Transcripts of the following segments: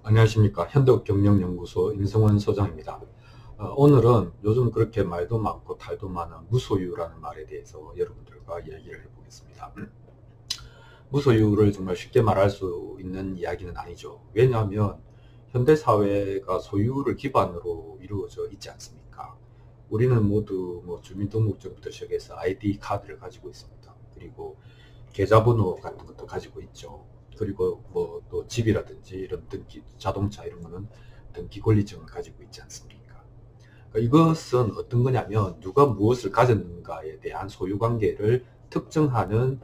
안녕하십니까. 현덕경영연구소 임성원 소장입니다. 오늘은 요즘 그렇게 말도 많고 탈도 많은 무소유라는 말에 대해서 여러분들과 이야기를 해보겠습니다. 무소유를 정말 쉽게 말할 수 있는 이야기는 아니죠. 왜냐하면 현대사회가 소유를 기반으로 이루어져 있지 않습니까? 우리는 모두 주민등록증부터 시작해서 ID 카드를 가지고 있습니다. 그리고 계좌번호 같은 것도 가지고 있죠. 그리고 또 집이라든지 이런 등기, 자동차 이런 거는 등기 권리증을 가지고 있지 않습니까? 그러니까 이것은 어떤 거냐면 누가 무엇을 가졌는가에 대한 소유 관계를 특정하는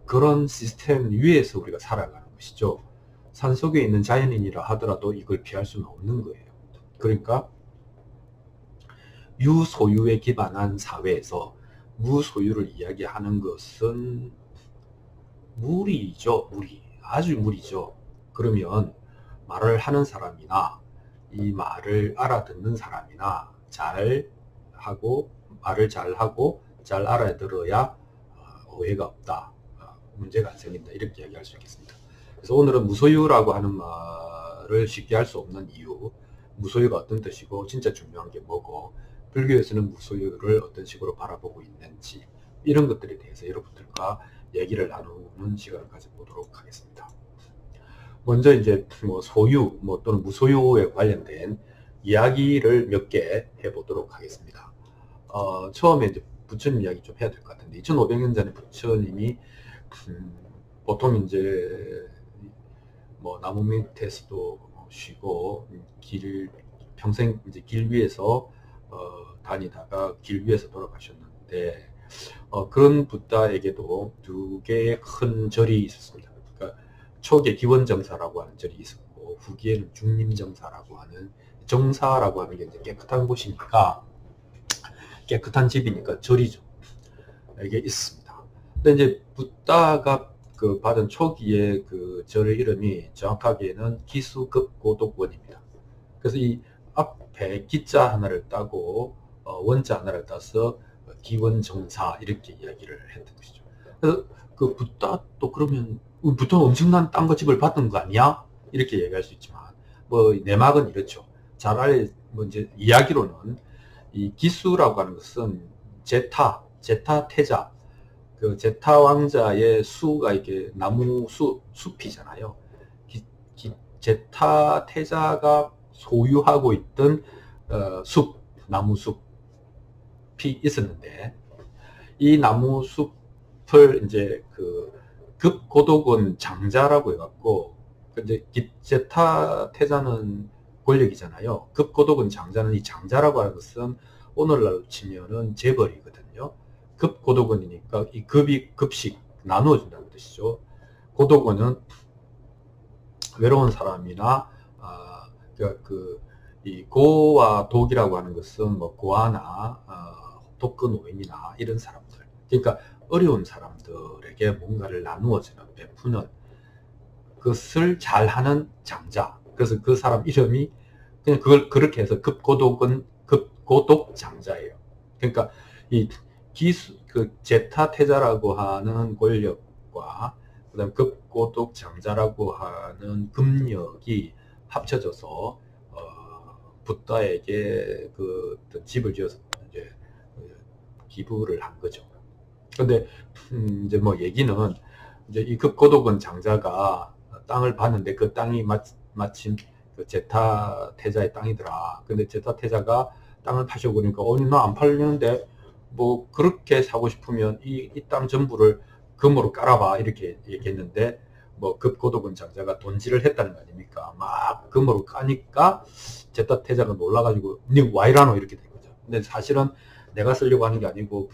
그런 시스템 위에서 우리가 살아가는 것이죠. 산속에 있는 자연인이라 하더라도 이걸 피할 수는 없는 거예요. 그러니까 유소유에 기반한 사회에서 무소유를 이야기하는 것은 무리죠. 아주 무리죠. 그러면 말을 하는 사람이나 이 말을 알아듣는 사람이나 말을 잘하고 잘 알아들어야 오해가 없다, 문제가 안 생긴다, 이렇게 이야기할 수 있겠습니다. 그래서 오늘은 무소유라고 하는 말을 쉽게 할 수 없는 이유, 무소유가 어떤 뜻이고 진짜 중요한 게 뭐고 불교에서는 무소유를 어떤 식으로 바라보고 있는지, 이런 것들에 대해서 여러분들과 얘기를 나누는 시간을 가져보도록 하겠습니다. 먼저 이제 소유 또는 무소유에 관련된 이야기를 몇 개 해보도록 하겠습니다. 처음에 이제 부처님 이야기 좀 해야 될 것 같은데, 2500년 전에 부처님이 보통 이제 나무 밑에서도 쉬고 평생 이제 길 위에서 다니다가 길 위에서 돌아가셨는데, 그런 부다에게도 두 개의 큰 절이 있었습니다. 그러니까 초기에 기원정사라고 하는 절이 있었고, 후기에는 중림정사라고 하는, 정사라고 하는 게 이제 깨끗한 곳이니까, 깨끗한 집이니까 절이죠. 이게 있습니다. 근데 이제 부다가 받은 초기의 그 절의 이름이 정확하게는 기수급고독원입니다. 그래서 이 앞에 기자 하나를 따고 원자 하나를 따서 기원정사 이렇게 이야기를 했던 것이죠. 그래서 그 부다도 그러면 부다는 엄청난 땅과 집을 받은 거 아니야? 이렇게 얘기할 수 있지만 내막은 이렇죠. 잘 이제 이야기로는 이 기수라고 하는 것은 제타 태자, 그 제타 왕자의 수가 이게 나무 숲이잖아요. 제타 태자가 소유하고 있던 나무 숲이 있었는데, 이 나무 숲을 이제 급고독은 장자라고 해갖고, 이제 제타 태자는 권력이잖아요. 급고독은 장자는, 이 장자라고 하는 것은 오늘날로 치면은 재벌이거든요. 급고독원이니까 이 급식 나누어준다는 뜻이죠. 고독원은 외로운 사람이나 이 고와 독이라고 하는 것은 고아나 독거노인이나 이런 사람들, 그러니까 어려운 사람들에게 뭔가를 나누어주는, 베푸는 것을 잘하는 장자. 그래서 그 사람 이름이 그냥 그걸 그렇게 해서 급고독 장자예요. 그러니까 이 제타 태자라고 하는 권력과 그다음 급고독 장자라고 하는 금력이 합쳐져서 부다에게 집을 지어서 이제 기부를 한 거죠. 근데 이제 얘기는 이제 이 급고독은 장자가 땅을 봤는데 그 땅이 마침 그 제타 태자의 땅이더라. 근데 제타 태자가 땅을 파셔 보니까 나 안 팔리는데 그렇게 사고 싶으면 이 땅 전부를 금으로 깔아봐, 이렇게 얘기했는데 급고독은 장자가 돈질을 했다는 거 아닙니까? 막 금으로 까니까 제타 태자가 놀라가지고 니 와이라노 이렇게 된 거죠. 근데 사실은 내가 쓰려고 하는 게 아니고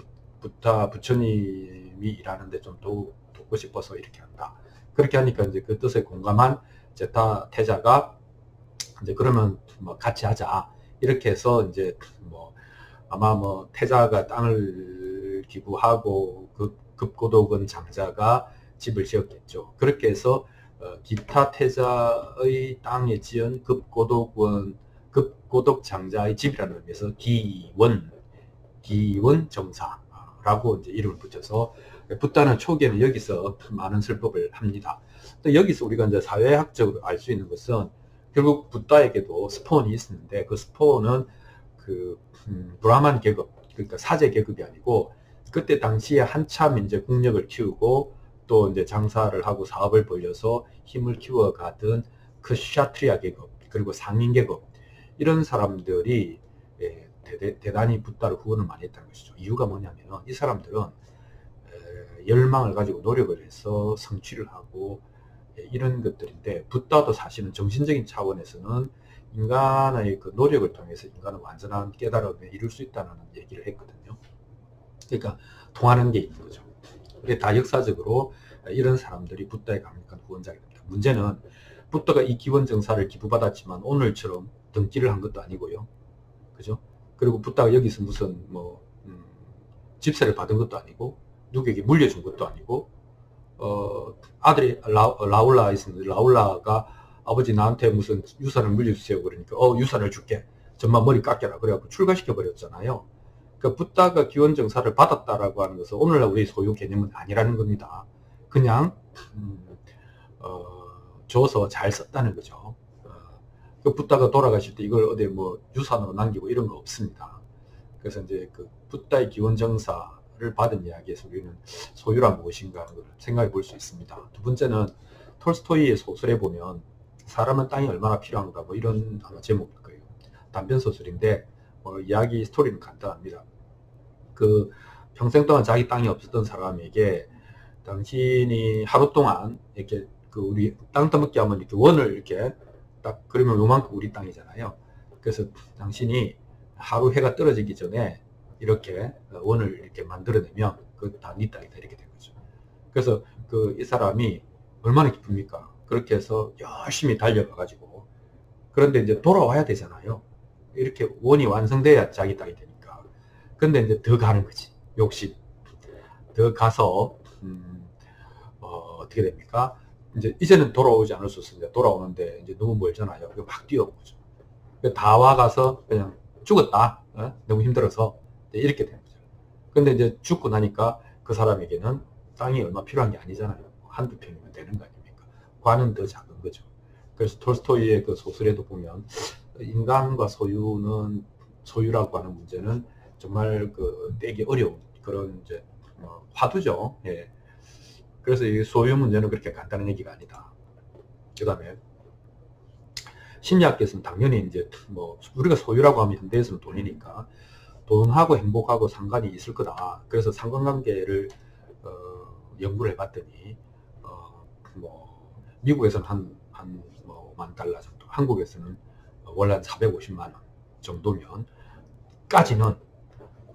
부처님이 일하는데 좀 돕고 싶어서 이렇게 한다. 그렇게 하니까 이제 그 뜻에 공감한 제타 태자가 이제 그러면 같이 하자, 이렇게 해서 이제 아마 태자가 땅을 기부하고 급고독은 장자가 집을 지었겠죠. 그렇게 해서 기타 태자의 땅에 지은 급고독 장자의 집이라는 의미에서 기원 정사라고 이제 이름을 붙여서, 부다는 초기에는 여기서 많은 설법을 합니다. 또 여기서 우리가 이제 사회학적으로 알 수 있는 것은 결국 붓다에게도 스폰이 있었는데 그 스폰은 그 브라만 계급, 그러니까 사제 계급이 아니고 그때 당시에 한참 이제 국력을 키우고 또 이제 장사를 하고 사업을 벌려서 힘을 키워가던 그 샤트리아 계급, 그리고 상인 계급, 이런 사람들이 대단히 붓다를 후원을 많이 했다는 것이죠. 이유가 뭐냐면 이 사람들은 열망을 가지고 노력을 해서 성취를 하고 이런 것들인데, 붓다도 사실은 정신적인 차원에서는 인간의 그 노력을 통해서 인간은 완전한 깨달음에 이룰 수 있다는 얘기를 했거든요. 그러니까 통하는 게 있는 거죠. 그게 다 역사적으로 이런 사람들이 붓다의 강력한 후원자가 됩니다. 문제는 붓다가 이 기원 정사를 기부받았지만 오늘처럼 등기를 한 것도 아니고요. 그죠? 그리고 붓다가 여기서 무슨 집세를 받은 것도 아니고 누구에게 물려준 것도 아니고 아들이 라울라 있었는데 라울라가 아버지 나한테 무슨 유산을 물려주세요 그러니까 유산을 줄게, 전만 머리 깎여라 그래갖고 출가시켜 버렸잖아요. 그러니까 붓다가 기원정사를 받았다라고 하는 것은 오늘날 우리 소유 개념은 아니라는 겁니다. 그냥 줘서 잘 썼다는 거죠. 그 붓다가 돌아가실 때 이걸 어디 뭐 유산으로 남기고 이런 거 없습니다. 그래서 이제 그 붓다의 기원정사를 받은 이야기에서 우리는 소유란 무엇인가 하는 걸 생각해 볼 수 있습니다. 두 번째는 톨스토이의 소설에 보면 사람은 땅이 얼마나 필요한가 뭐 이런 아마 제목일 거예요. 단편 소설인데 이야기 스토리는 간단합니다. 그 평생 동안 자기 땅이 없었던 사람에게 당신이 하루 동안 이렇게 그 우리 땅 떠먹기 하면 이렇게 원을 이렇게 딱 그러면 요만큼 우리 땅이잖아요. 그래서 당신이 하루 해가 떨어지기 전에 이렇게 원을 이렇게 만들어내면 그 다 네 땅이다 이렇게 된 거죠. 그래서 그 이 사람이 얼마나 기쁩니까? 그렇게 해서 열심히 달려가 가지고, 그런데 이제 돌아와야 되잖아요. 이렇게 원이 완성돼야 자기 땅이 되니까. 근데 이제 더 가는 거지. 욕심. 더 가서 어떻게 됩니까? 이제는 돌아오지 않을 수 없습니다. 돌아오는데 이제 너무 멀잖아요. 막 뛰어온 거죠. 다 와가서 그냥 죽었다. 너무 힘들어서 이렇게 되는 거죠. 근데 이제 죽고 나니까 그 사람에게는 땅이 얼마 필요한 게 아니잖아요. 한두 평이면 되는 거 아닙니까? 관은 더 작은 거죠. 그래서 톨스토이의 그 소설에도 보면 인간과 소유라고 하는 문제는 정말 그 되게 어려운 그런 이제 화두죠. 예. 그래서 이 소유 문제는 그렇게 간단한 얘기가 아니다. 그 다음에 심리학에서는 당연히 이제 뭐 우리가 소유라고 하면 현대에서는 돈이니까 돈하고 행복하고 상관이 있을 거다. 그래서 상관관계를 연구를 해봤더니 뭐 미국에서는 한 뭐 $10,000 정도, 한국에서는 원래 한 450만 원 정도면 까지는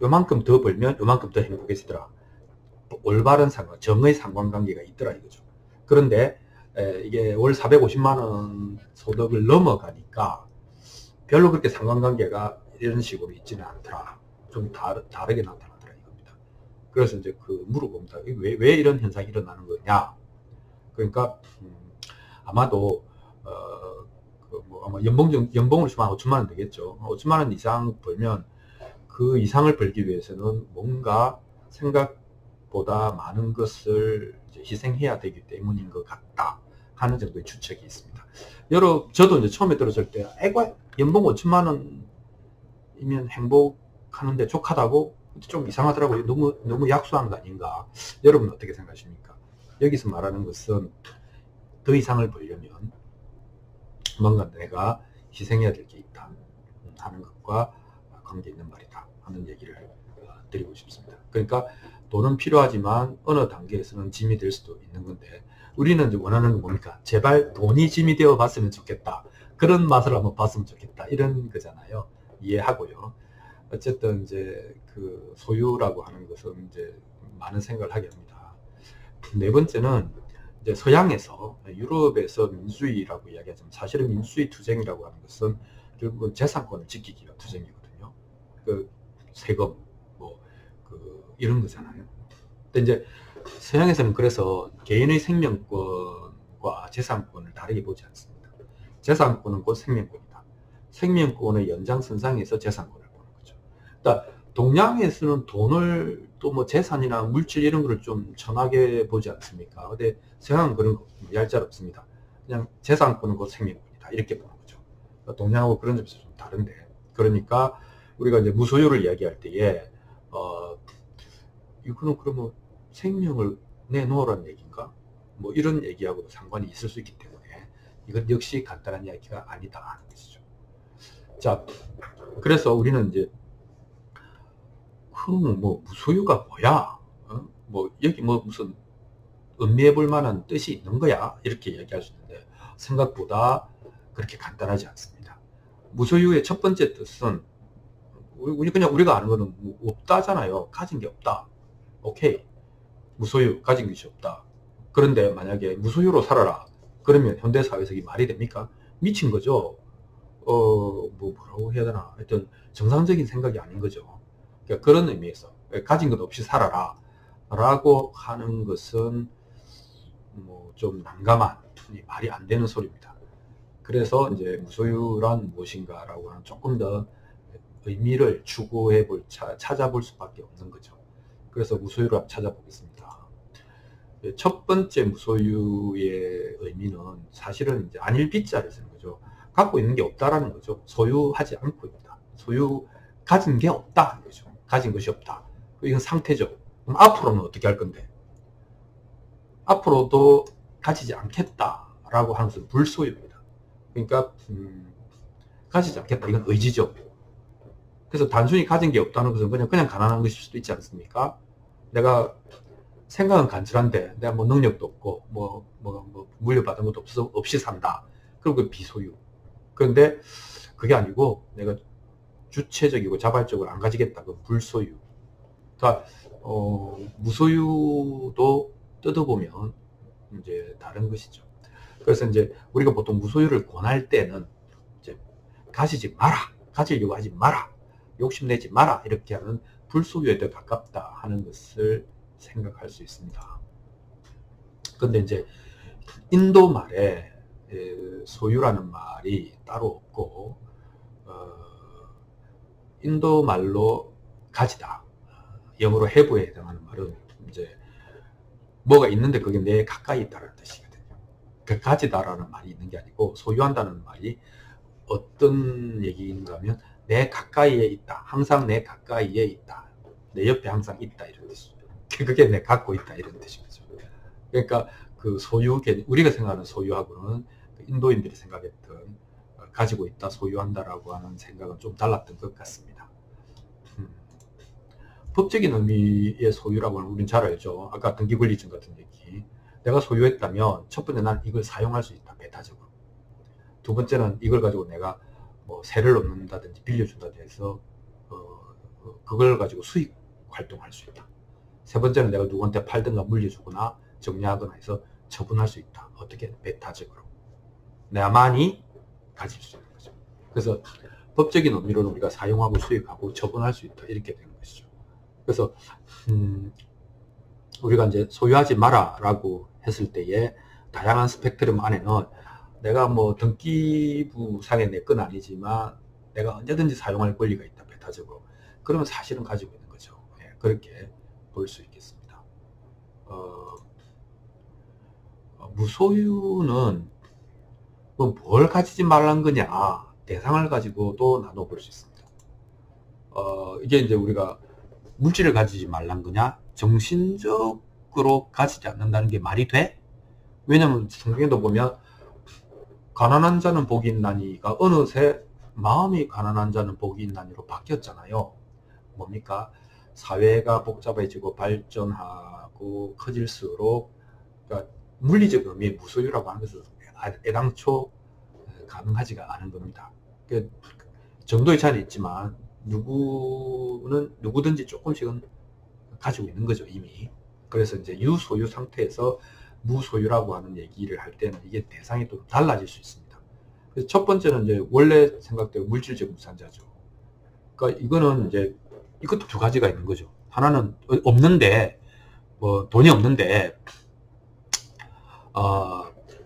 요만큼 더 벌면 요만큼 더 행복해지더라. 올바른 정의 상관관계가 있더라 이거죠. 그런데 이게 월 450만 원 소득을 넘어가니까 별로 그렇게 상관관계가 이런 식으로 있지는 않더라. 좀 다르게 나타나더라 이겁니다. 그래서 이제 그 물어봅니다. 왜 이런 현상이 일어나는 거냐? 그러니까 아마도 아마 연봉으로 치면 5천만 원 되겠죠. 5천만 원 이상 벌면 그 이상을 벌기 위해서는 뭔가 생각보다 많은 것을 이제 희생해야 되기 때문인 것 같다 하는 정도의 추측이 있습니다. 저도 이제 처음에 들었을 때 연봉 5천만 원이면 행복하는데 족하다고 좀 이상하더라고요. 너무 약소한 거 아닌가. 여러분 어떻게 생각하십니까? 여기서 말하는 것은 더 이상을 벌려면 뭔가 내가 희생해야 될 게 있다 하는 것과 관계 있는 말이다 하는 얘기를 드리고 싶습니다. 그러니까 돈은 필요하지만 어느 단계에서는 짐이 될 수도 있는 건데, 우리는 이제 원하는 건 뭡니까? 제발 돈이 짐이 되어 봤으면 좋겠다. 그런 맛을 한번 봤으면 좋겠다. 이런 거잖아요. 이해하고요. 어쨌든 이제 그 소유라고 하는 것은 이제 많은 생각을 하게 합니다. 네 번째는 이제 서양에서, 유럽에서 민주주의라고 이야기하지만 사실은 민주주의 투쟁이라고 하는 것은 결국은 재산권을 지키기가 투쟁이거든요. 그 세금 이런 거잖아요. 근데 이제 서양에서는 그래서 개인의 생명권과 재산권을 다르게 보지 않습니다. 재산권은 곧 생명권이다. 생명권의 연장선상에서 재산권을 보는 거죠. 그러니까 동양에서는 돈을 또 뭐 재산이나 물질 이런 거를 좀 천하게 보지 않습니까? 근데 서양은 그런 거 얄짤없습니다. 그냥 재산권은 곧 생명권이다. 것이다 이렇게 보는 거죠. 동양하고 그런 점에서 좀 다른데, 그러니까 우리가 이제 무소유를 이야기할 때에 이거는 그러면 생명을 내놓으라는 얘기인가? 뭐 이런 얘기하고도 상관이 있을 수 있기 때문에 이건 역시 간단한 이야기가 아니다 하는 것이죠. 자, 그래서 우리는 이제 그러면 뭐 무소유가 뭐야? 뭐 여기 뭐 무슨 음미해 볼 만한 뜻이 있는 거야? 이렇게 얘기할 수 있는데 생각보다 그렇게 간단하지 않습니다. 무소유의 첫 번째 뜻은 그냥 우리가 아는 거는 뭐 없다잖아요. 가진 게 없다. 오케이. 무소유, 가진 것이 없다. 그런데 만약에 무소유로 살아라. 그러면 현대사회에서 이게 말이 됩니까? 미친 거죠. 뭐라고 해야 되나. 하여튼 정상적인 생각이 아닌 거죠. 그러니까 그런 의미에서 가진 것 없이 살아라. 라고 하는 것은 뭐 좀 난감한, 말이 안 되는 소리입니다. 그래서 이제 무소유란 무엇인가 라고 하는 조금 더 의미를 추구해 찾아볼 수밖에 없는 거죠. 그래서 무소유를 한번 찾아보겠습니다. 첫 번째 무소유의 의미는 사실은 이제 안일비자를 쓰는 거죠. 갖고 있는 게 없다라는 거죠. 소유하지 않고 있다. 가진 게 없다. 거죠. 가진 것이 없다. 이건 상태죠. 그럼 앞으로는 어떻게 할 건데? 앞으로도 가지지 않겠다라고 하는 것은 불소유입니다. 그러니까 가지지 않겠다. 이건 의지죠. 그래서 단순히 가진 게 없다는 것은 그냥 가난한 것일 수도 있지 않습니까? 내가 생각은 간절한데 내가 뭐 능력도 없고 뭐 물려받은 것도 없이 산다. 그럼 그 비소유. 그런데 그게 아니고 내가 주체적이고 자발적으로 안 가지겠다. 그 불소유. 그러니까 무소유도 뜯어보면 이제 다른 것이죠. 그래서 이제 우리가 보통 무소유를 권할 때는 이제 가지지 마라. 가지려고 하지 마라. 욕심내지 마라. 이렇게 하는 불소유에 더 가깝다 하는 것을 생각할 수 있습니다. 근데 이제 인도 말에 소유라는 말이 따로 없고 인도 말로 가지다, 영어로 have에 해당하는 말은 이제 뭐가 있는데 그게 내 가까이 있다는 뜻이거든요. 그 가지다라는 말이 있는 게 아니고 소유한다는 말이 어떤 얘기인가 하면 내 가까이에 있다. 항상 내 가까이에 있다. 내 옆에 항상 있다. 이런 뜻이죠. 그게 내 갖고 있다. 이런 뜻이죠. 그러니까 그 소유, 우리가 생각하는 소유하고는 인도인들이 생각했던 가지고 있다, 소유한다라고 하는 생각은 좀 달랐던 것 같습니다. 법적인 의미의 소유라고 하는 우리는 잘 알죠. 아까 등기권리증 같은 얘기. 내가 소유했다면 첫 번째 난 이걸 사용할 수 있다. 배타적으로. 두 번째는 이걸 가지고 내가 뭐 세를 얻는다든지 빌려준다든지 해서 그걸 가지고 수익 활동할 수 있다. 세 번째는 내가 누구한테 팔든가 물려주거나 정리하거나 해서 처분할 수 있다. 어떻게? 배타적으로. 나만이 가질 수 있는 거죠. 그래서 법적인 의미로는 우리가 사용하고 수익하고 처분할 수 있다. 이렇게 되는 것이죠. 그래서 우리가 이제 소유하지 마라 라고 했을 때에 다양한 스펙트럼 안에는 내가 뭐 등기부상의 내 건 아니지만 내가 언제든지 사용할 권리가 있다. 배타적으로. 그러면 사실은 가지고 있는 거죠. 예, 그렇게 볼 수 있겠습니다. 무소유는 뭐 뭘 가지지 말란 거냐, 대상을 가지고도 나눠볼 수 있습니다. 이게 이제 우리가 물질을 가지지 말란 거냐, 정신적으로 가지지 않는다는 게 말이 돼? 왜냐면 성경에도 보면 가난한 자는 복이 있나니가 어느새 마음이 가난한 자는 복이 있나니로 바뀌었잖아요. 뭡니까? 사회가 복잡해지고 발전하고 커질수록 그러니까 물리적 의미의 무소유라고 하는 것은 애당초 가능하지가 않은 겁니다. 정도의 차이는 있지만 누구든지 조금씩은 가지고 있는 거죠, 이미. 그래서 이제 유소유 상태에서 무소유라고 하는 얘기를 할 때는 이게 대상이 또 달라질 수 있습니다. 그래서 첫 번째는 이제 원래 생각대로 물질적 무산자죠. 그러니까 이거는 이제 이것도 두 가지가 있는 거죠. 하나는 없는데, 뭐 돈이 없는데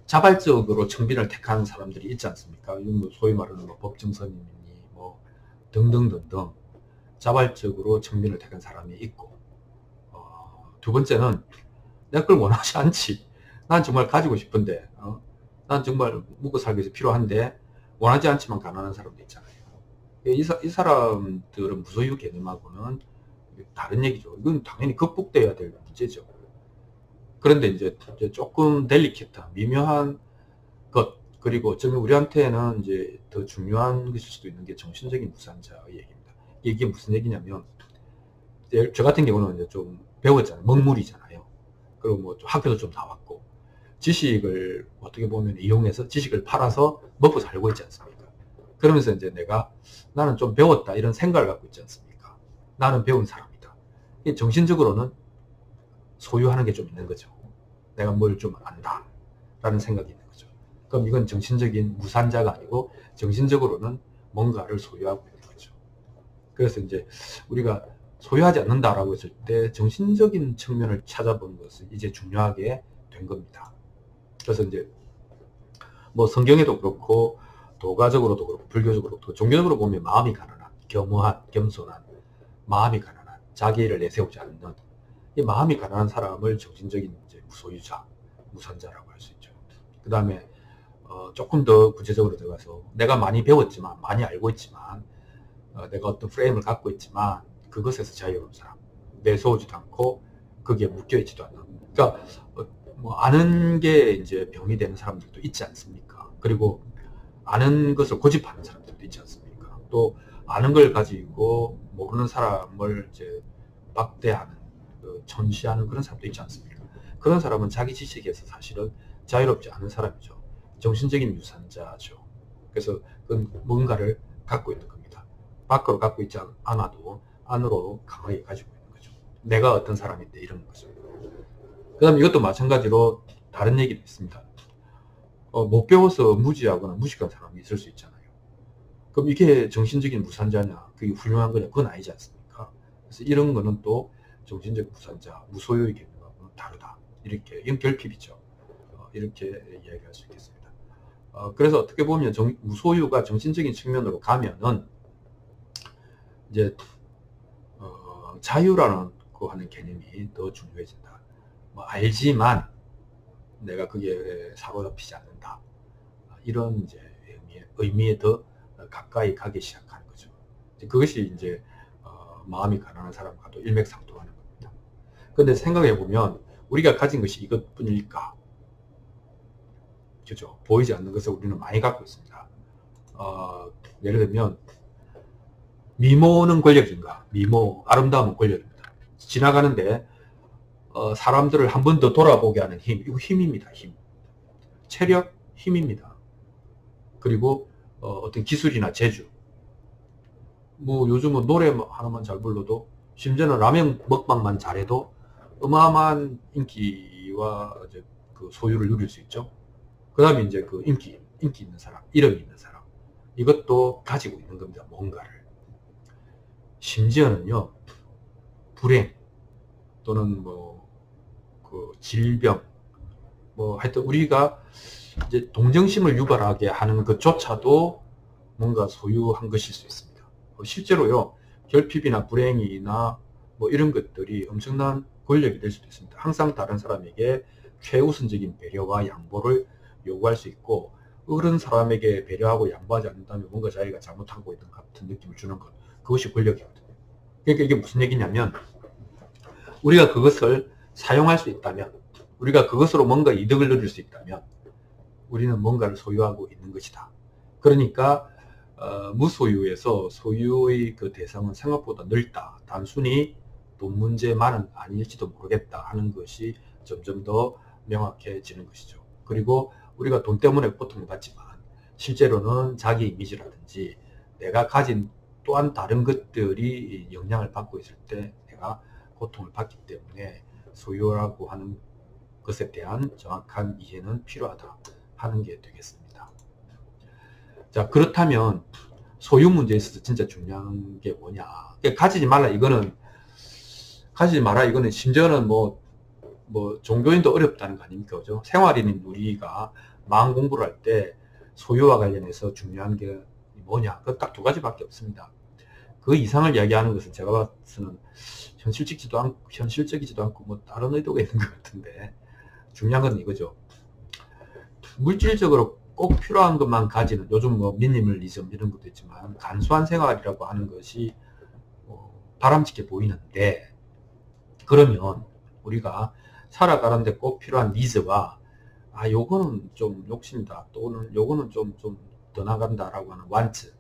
자발적으로 청빈을 택하는 사람들이 있지 않습니까? 소위 말하는 뭐 법정선임이니 뭐 등등등등 자발적으로 청빈을 택한 사람이 있고, 두 번째는 내가 그걸 원하지 않지. 난 정말 가지고 싶은데 난 정말 먹고 살기 위해서 필요한데 원하지 않지만 가난한 사람도 있잖아요. 이 사람들은 무소유 개념하고는 다른 얘기죠. 이건 당연히 극복돼야 될 문제죠. 그런데 이제 조금 델리케이트한 미묘한 것, 그리고 어쩌면 우리한테는 이제 더 중요한 것일 수도 있는 게 정신적인 무산자의 얘기입니다. 이게 무슨 얘기냐면, 저 같은 경우는 이제 좀 배웠잖아요. 먹물이잖아요. 그리고 뭐 좀 학교도 좀 나왔고, 지식을 어떻게 보면 이용해서 지식을 팔아서 먹고 살고 있지 않습니까? 그러면서 이제 나는 좀 배웠다 이런 생각을 갖고 있지 않습니까? 나는 배운 사람이다. 정신적으로는 소유하는 게 좀 있는 거죠. 내가 뭘 좀 안다 라는 생각이 있는 거죠. 그럼 이건 정신적인 무산자가 아니고 정신적으로는 뭔가를 소유하고 있는 거죠. 그래서 이제 우리가 소유하지 않는다라고 했을 때 정신적인 측면을 찾아보는 것은 이제 중요하게 된 겁니다. 그래서 이제 뭐 성경에도 그렇고 도가적으로도 그렇고 불교적으로도 그렇고 종교적으로 보면 마음이 가난한, 겸허한, 겸손한, 마음이 가난한, 자기를 내세우지 않는 이 마음이 가난한 사람을 정신적인 이제 무소유자, 무산자라고 할 수 있죠. 그 다음에 조금 더 구체적으로 들어가서 내가 많이 배웠지만, 많이 알고 있지만, 내가 어떤 프레임을 갖고 있지만 그것에서 자유로운 사람, 내세우지도 않고 거기에 묶여있지도 않는. 그러니까 뭐 아는 게 이제 병이 되는 사람들도 있지 않습니까? 그리고 아는 것을 고집하는 사람들도 있지 않습니까? 또 아는 걸 가지고 모르는 사람을 이제 박대하는, 전시하는 그런 사람도 있지 않습니까? 그런 사람은 자기 지식에서 사실은 자유롭지 않은 사람이죠. 정신적인 유산자죠. 그래서 그건 뭔가를 갖고 있는 겁니다. 밖으로 갖고 있지 않아도 안으로 강하게 가지고 있는 거죠. 내가 어떤 사람인데 이런 거죠. 그 다음에 이것도 마찬가지로 다른 얘기도 있습니다. 못 배워서 무지하거나 무식한 사람이 있을 수 있잖아요. 그럼 이게 정신적인 무산자냐, 그게 훌륭한 거냐, 그건 아니지 않습니까? 그래서 이런 거는 또 정신적 무산자, 무소유의 개념하고는 다르다. 이렇게, 이건 결핍이죠. 이렇게 이야기할 수 있겠습니다. 그래서 어떻게 보면 무소유가 정신적인 측면으로 가면은 이제 자유라고 하는 개념이 더 중요해진다. 뭐 알지만 내가 그게 사로잡히지 않는다. 이런 이제 의미에 더 가까이 가기 시작하는 거죠. 그것이 이제 마음이 가난한 사람과도 일맥상통하는 겁니다. 그런데 생각해 보면 우리가 가진 것이 이것뿐일까? 그죠? 보이지 않는 것을 우리는 많이 갖고 있습니다. 예를 들면 미모는 권력인가? 미모, 아름다움은 권력입니다. 지나가는데 사람들을 한 번 더 돌아보게 하는 힘, 이거 힘입니다. 힘. 체력, 힘입니다. 그리고 어떤 기술이나 재주. 뭐 요즘은 노래 하나만 잘 불러도, 심지어는 라면 먹방만 잘해도 어마어마한 인기와 이제 그 소유를 누릴 수 있죠. 그 다음에 이제 그 인기 있는 사람, 이름이 있는 사람, 이것도 가지고 있는 겁니다. 뭔가를. 심지어는요, 불행 또는 뭐 그 질병, 뭐 하여튼 우리가 이제 동정심을 유발하게 하는 것조차도 뭔가 소유한 것일 수 있습니다. 실제로요, 결핍이나 불행이나 뭐 이런 것들이 엄청난 권력이 될 수도 있습니다. 항상 다른 사람에게 최우선적인 배려와 양보를 요구할 수 있고, 그런 사람에게 배려하고 양보하지 않는다면 뭔가 자기가 잘못하고 있는 것 같은 느낌을 주는 것, 그것이 권력이거든요. 그러니까 이게 무슨 얘기냐면, 우리가 그것을 사용할 수 있다면, 우리가 그것으로 뭔가 이득을 누릴 수 있다면 우리는 뭔가를 소유하고 있는 것이다. 그러니까 무소유에서 소유의 그 대상은 생각보다 넓다. 단순히 돈 문제만은 아닐지도 모르겠다 하는 것이 점점 더 명확해지는 것이죠. 그리고 우리가 돈 때문에 고통을 받지만 실제로는 자기 이미지라든지 내가 가진 또한 다른 것들이 영향을 받고 있을 때 내가 고통을 받기 때문에 소유라고 하는 것에 대한 정확한 이해는 필요하다 하는 게 되겠습니다. 자, 그렇다면 소유 문제에 있어서 진짜 중요한 게 뭐냐? 가지지 마라 이거는 심지어는 뭐 종교인도 어렵다는 거 아닙니까? 그죠? 생활인인 우리가 마음 공부를 할 때 소유와 관련해서 중요한 게 뭐냐? 그 딱 두 가지밖에 없습니다. 그 이상을 이야기하는 것은 제가 봐서는 현실적이지도 않고 뭐 다른 의도가 있는 것 같은데, 중요한 건 이거죠. 물질적으로 꼭 필요한 것만 가지는, 요즘 뭐 미니멀리즘 이런 것도 있지만 간소한 생활이라고 하는 것이 바람직해 보이는데, 그러면 우리가 살아가는데 꼭 필요한 니즈와 요거는 좀 욕심이다, 또는 요거는 좀 더 나간다라고 하는 완츠,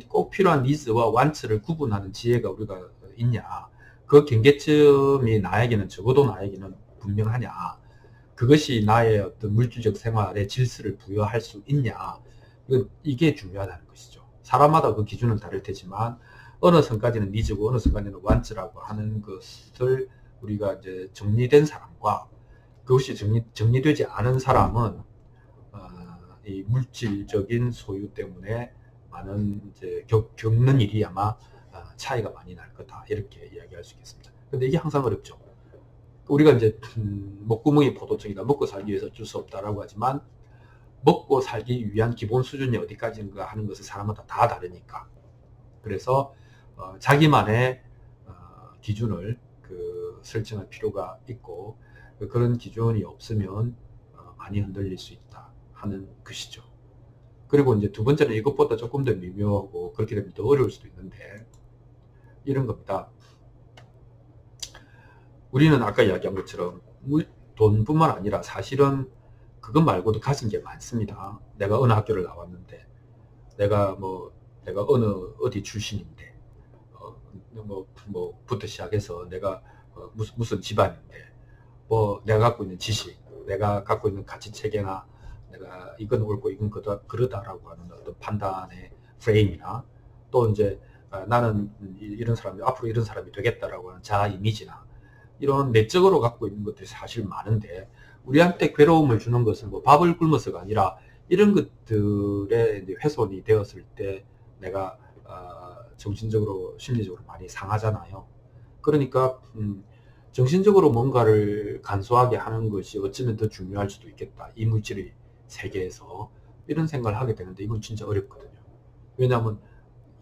꼭 필요한 니즈와 완츠를 구분하는 지혜가 우리가 있냐, 그 경계점이 적어도 나에게는 분명하냐, 그것이 나의 어떤 물질적 생활의 질서를 부여할 수 있냐, 이게 중요하다는 것이죠. 사람마다 그 기준은 다를 테지만 어느 선까지는 니즈고 어느 선까지는 완츠라고 하는 것을 우리가 이제 정리된 사람과 그것이 정리되지 않은 사람은 이 물질적인 소유 때문에 많은 이제 겪는 일이 아마 차이가 많이 날 거다, 이렇게 이야기할 수 있겠습니다. 근데 이게 항상 어렵죠. 우리가 이제 목구멍이 포도청이다, 먹고 살기 위해서 어쩔 수 없다라고 하지만 먹고 살기 위한 기본 수준이 어디까지인가 하는 것은 사람마다 다 다르니까, 그래서 자기만의 기준을 설정할 필요가 있고, 그런 기준이 없으면 많이 흔들릴 수 있다 하는 것이죠. 그리고 이제 두 번째는 이것보다 조금 더 미묘하고 그렇게 되면 더 어려울 수도 있는데, 이런 겁니다. 우리는 아까 이야기한 것처럼 돈뿐만 아니라 사실은 그것 말고도 가진 게 많습니다. 내가 어느 학교를 나왔는데, 내가 어디 출신인데, 부터 시작해서 내가 무슨 집안인데, 내가 갖고 있는 지식, 내가 갖고 있는 가치 체계나, 내가 이건 옳고 이건 그러다라고 하는 어떤 판단의 프레임이나, 또 이제 나는 이런 사람이 앞으로 이런 사람이 되겠다라고 하는 자아 이미지나, 이런 내적으로 갖고 있는 것들이 사실 많은데, 우리한테 괴로움을 주는 것은 밥을 굶어서가 아니라 이런 것들에 훼손이 되었을 때 내가 정신적으로 심리적으로 많이 상하잖아요. 그러니까 정신적으로 뭔가를 간소하게 하는 것이 어쩌면 더 중요할 수도 있겠다, 이 물질의 세계에서, 이런 생각을 하게 되는데, 이건 진짜 어렵거든요. 왜냐하면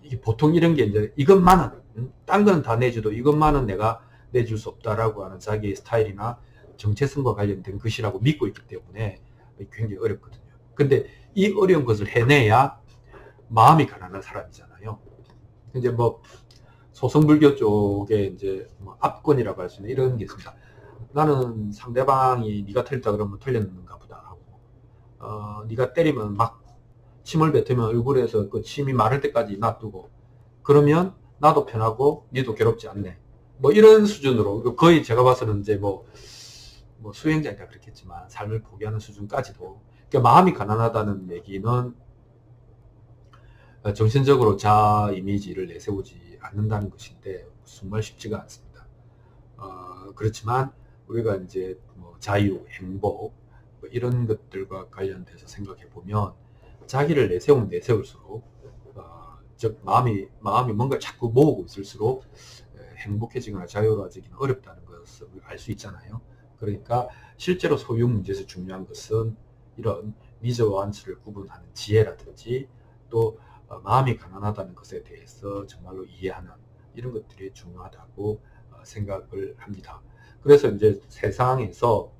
이게 보통 이런 게 이제 이것만은, 딴 건 다 내줘도 이것만은 내가 내줄 수 없다라고 하는 자기의 스타일이나 정체성과 관련된 것이라고 믿고 있기 때문에 굉장히 어렵거든요. 근데 이 어려운 것을 해내야 마음이 가난한 사람이잖아요. 이제 소성불교 쪽에 이제 압권이라고 할 수 있는 이런 게 있습니다. 나는 상대방이 네가 틀렸다 그러면 틀렸는가 보다 하고, 네가 때리면 막 침을 뱉으면 얼굴에서 그 침이 마를 때까지 놔두고, 그러면 나도 편하고 니도 괴롭지 않네, 이런 수준으로, 거의 제가 봐서는 이제 수행자니까 그렇겠지만 삶을 포기하는 수준까지도, 그러니까 마음이 가난하다는 얘기는 정신적으로 자아 이미지를 내세우지 않는다는 것인데, 정말 쉽지가 않습니다. 그렇지만 우리가 이제 자유, 행복 이런 것들과 관련돼서 생각해 보면, 자기를 내세우면 내세울수록 즉 마음이 뭔가 자꾸 모으고 있을수록 행복해지거나 자유로워지기는 어렵다는 것을 알 수 있잖아요. 그러니까 실제로 소유 문제에서 중요한 것은 이런 니즈와 완츠를 구분하는 지혜라든지, 또 마음이 가난하다는 것에 대해서 정말로 이해하는 이런 것들이 중요하다고 생각을 합니다. 그래서 이제 세상에서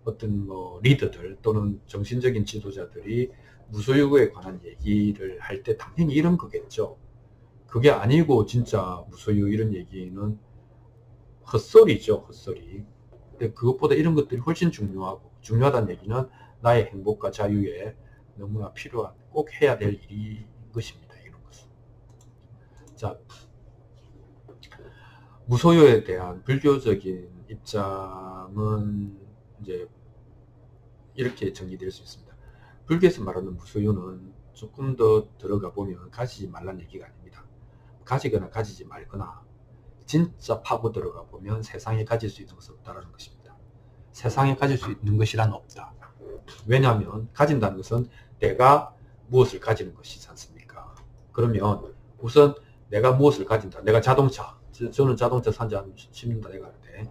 어떤 리더들 또는 정신적인 지도자들이 무소유에 관한 얘기를 할 때 당연히 이런 거겠죠. 그게 아니고 진짜 무소유 이런 얘기는 헛소리죠, 헛소리. 근데 그것보다 이런 것들이 훨씬 중요하다는 얘기는 나의 행복과 자유에 너무나 필요한, 꼭 해야 될 일인 것입니다, 이런 것은. 자, 무소유에 대한 불교적인 입장은 이제 이렇게 정리될 수 있습니다. 불교에서 말하는 무소유는 조금 더 들어가 보면 가지지 말라는 얘기가 아닙니다. 가지거나 가지지 말거나, 진짜 파고 들어가 보면 세상에 가질 수 있는 것은 없다는 것입니다. 세상에 가질 수 있는 것이란 없다. 왜냐하면 가진다는 것은 내가 무엇을 가지는 것이지 않습니까? 그러면 우선 내가 무엇을 가진다. 내가 자동차, 저는 자동차 산지 한 10년 다 돼가는데,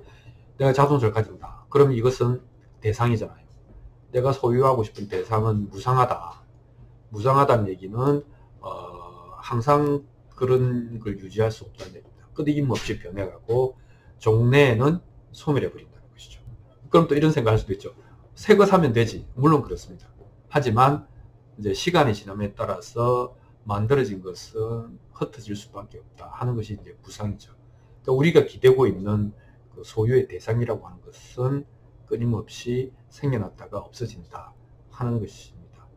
내가 자동차를 가진다. 그러면 이것은 대상이잖아요. 내가 소유하고 싶은 대상은 무상하다. 무상하다는 얘기는 항상 그런 걸 유지할 수 없다는 얘기입니다. 끊임없이 변해가고 종래에는 소멸해버린다는 것이죠. 그럼 또 이런 생각할 수도 있죠. 새 거 사면 되지. 물론 그렇습니다. 하지만 이제 시간이 지남에 따라서 만들어진 것은 흩어질 수밖에 없다 하는 것이 이제 무상이죠. 그러니까 우리가 기대고 있는 그 소유의 대상이라고 하는 것은 끊임없이 생겨났다가 없어진다 하는 것입니다.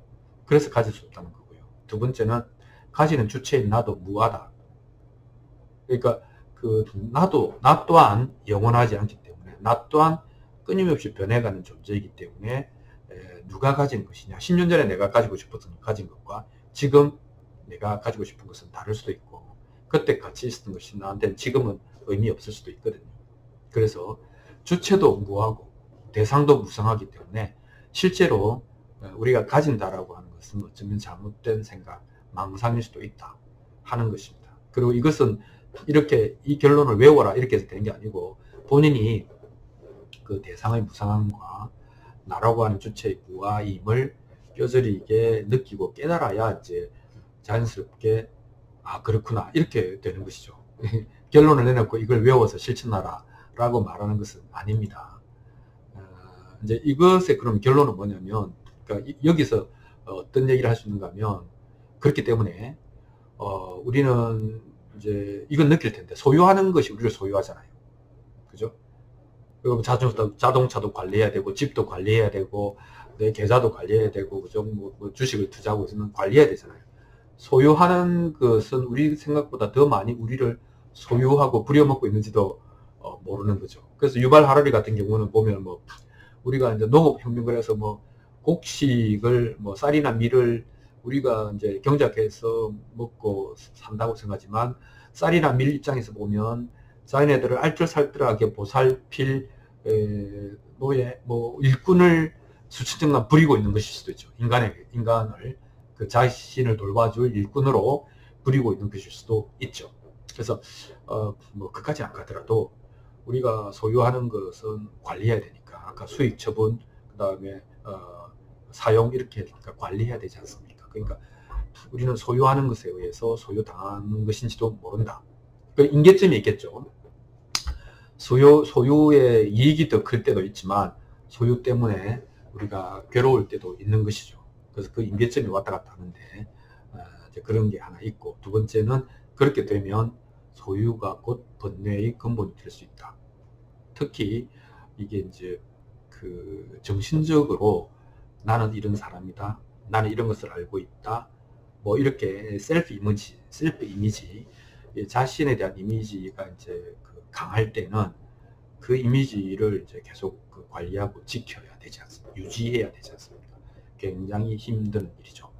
그래서 가질 수 없다는 거고요. 두 번째는 가지는 주체인 나도 무하다. 그러니까 그 나 또한 영원하지 않기 때문에, 나 또한 끊임없이 변해가는 존재이기 때문에 누가 가진 것이냐, 10년 전에 내가 가지고 싶었던 가진 것과 지금 내가 가지고 싶은 것은 다를 수도 있고, 그때 같이 있었던 것이 나한테는 지금은 의미 없을 수도 있거든요. 그래서 주체도 무하고 대상도 무상하기 때문에 실제로 우리가 가진다라고 하는 것은 어쩌면 잘못된 생각, 망상일 수도 있다 하는 것입니다. 그리고 이것은 이렇게 이 결론을 외워라 이렇게 해서 되는 게 아니고, 본인이 그 대상의 무상함과 나라고 하는 주체의 무아임을 뼈저리게 느끼고 깨달아야 이제 자연스럽게 아 그렇구나 이렇게 되는 것이죠. 결론을 내놓고 이걸 외워서 실천하라 라고 말하는 것은 아닙니다. 이제 이것의 그럼 결론은 뭐냐면, 그러니까 여기서 어떤 얘기를 할 수 있는가 하면, 그렇기 때문에 우리는 이제 이건 느낄 텐데, 소유하는 것이 우리를 소유하잖아요. 그죠? 그리고 자동차도 관리해야 되고, 집도 관리해야 되고, 내 계좌도 관리해야 되고, 그죠? 뭐 주식을 투자하고 있으면 관리해야 되잖아요. 소유하는 것은 우리 생각보다 더 많이 우리를 소유하고 부려먹고 있는지도 모르는 거죠. 그래서 유발 하라리 같은 경우는 보면 뭐 우리가 이제 농업혁명을 해서 뭐 곡식을 뭐 쌀이나 밀을 우리가 이제 경작해서 먹고 산다고 생각하지만, 쌀이나 밀 입장에서 보면 자기네들을 알뜰살뜰하게 보살필 노예 뭐 일꾼을 수천 년간 부리고 있는 것일 수도 있죠. 인간을 그 자신을 돌봐줄 일꾼으로 부리고 있는 것일 수도 있죠. 그래서 뭐 그까지 안 가더라도 우리가 소유하는 것은 관리해야 되니까, 아까 수익 처분, 그 다음에 사용 이렇게 그러니까 관리해야 되지 않습니까? 그러니까 우리는 소유하는 것에 의해서 소유당하는 것인지도 모른다. 그 인계점이 있겠죠. 소유의 이익이 더 클 때도 있지만 소유 때문에 우리가 괴로울 때도 있는 것이죠. 그래서 그 인계점이 왔다 갔다 하는데 이제 그런 게 하나 있고, 두 번째는 그렇게 되면 소유가 곧 번뇌의 근본이 될 수 있다. 특히 이게 이제 그 정신적으로 나는 이런 사람이다, 나는 이런 것을 알고 있다, 뭐 이렇게 셀프 이미지, 자신에 대한 이미지가 이제 그 강할 때는 그 이미지를 이제 계속 그 관리하고 지켜야 되지 않습니까? 유지해야 되지 않습니까? 굉장히 힘든 일이죠.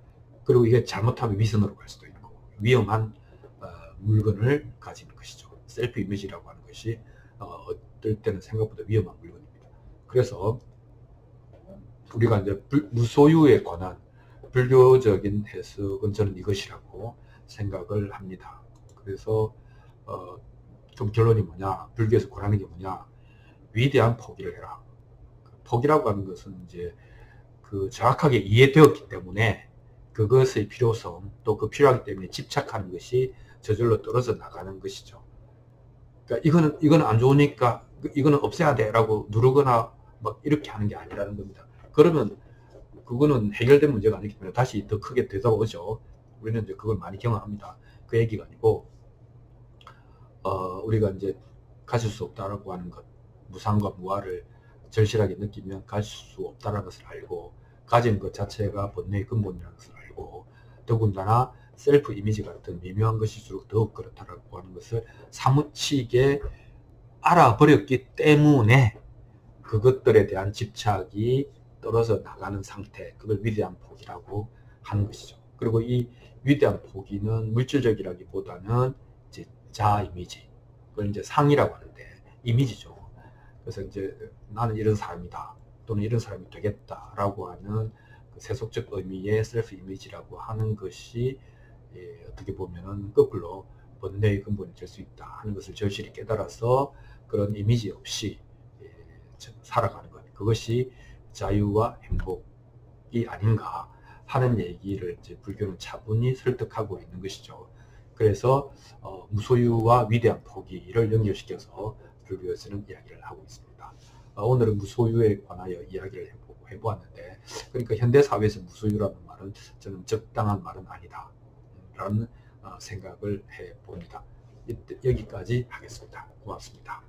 그리고 이게 잘못하면 위선으로 갈 수도 있고 위험한 물건을 가지는 것이죠. 셀프 이미지라고 하는 것이 어떨 때는 생각보다 위험한 물건입니다. 그래서 우리가 이제 무소유에 관한 불교적인 해석은 저는 이것이라고 생각을 합니다. 그래서 좀 결론이 뭐냐, 불교에서 권하는 게 뭐냐, 위대한 포기를 해라. 포기라고 하는 것은 이제 그 정확하게 이해되었기 때문에 그것의 필요성, 또 그 필요하기 때문에 집착하는 것이 저절로 떨어져 나가는 것이죠. 그러니까 이거는 안 좋으니까 이거는 없애야 돼라고 누르거나 막 이렇게 하는 게 아니라는 겁니다. 그러면 그거는 해결된 문제가 아니기 때문에 다시 더 크게 되돌아오죠. 우리는 이제 그걸 많이 경험합니다. 그 얘기가 아니고 우리가 이제 가질 수 없다라고 하는 것, 무상과 무아를 절실하게 느끼면 가질 수 없다는 것을 알고, 가진 것 자체가 번뇌의 근본이라는 것을 알고, 더군다나 셀프 이미지 같은 미묘한 것일수록 더욱 그렇다라고 하는 것을 사무치게 알아버렸기 때문에 그것들에 대한 집착이 떨어져 나가는 상태, 그걸 위대한 포기라고 하는 것이죠. 그리고 이 위대한 포기는 물질적이라기보다는 이제 자아 이미지, 그걸 이제 상이라고 하는데 이미지죠. 그래서 이제 나는 이런 사람이다, 또는 이런 사람이 되겠다라고 하는 그 세속적 의미의 셀프 이미지라고 하는 것이 어떻게 보면은 거꾸로 번뇌의 근본이 될 수 있다 하는 것을 절실히 깨달아서 그런 이미지 없이 살아가는 것, 그것이 자유와 행복이 아닌가 하는 얘기를 이제 불교는 차분히 설득하고 있는 것이죠. 그래서 무소유와 위대한 포기를 연결시켜서 불교에서는 이야기를 하고 있습니다. 오늘은 무소유에 관하여 이야기를 해보고 해보았는데, 그러니까 현대사회에서 무소유라는 말은 저는 적당한 말은 아니다 라는 생각을 해봅니다. 여기까지 하겠습니다. 고맙습니다.